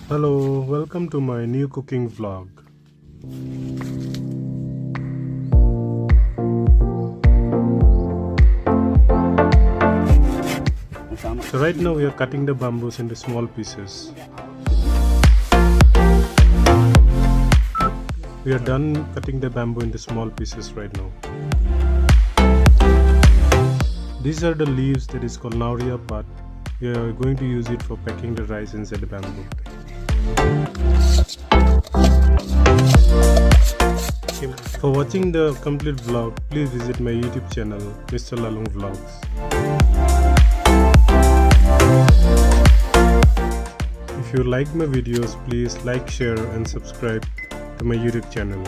Hello, welcome to my new cooking vlog. So right now we are cutting the bamboos into small pieces. We are done cutting the bamboo into small pieces right now. These are the leaves that is called nauria part. We are going to use it for packing the rice inside the bamboo. For watching the complete vlog, please visit my YouTube channel, Mr. Lalung Vlogs. If you like my videos, please like, share and subscribe to my YouTube channel.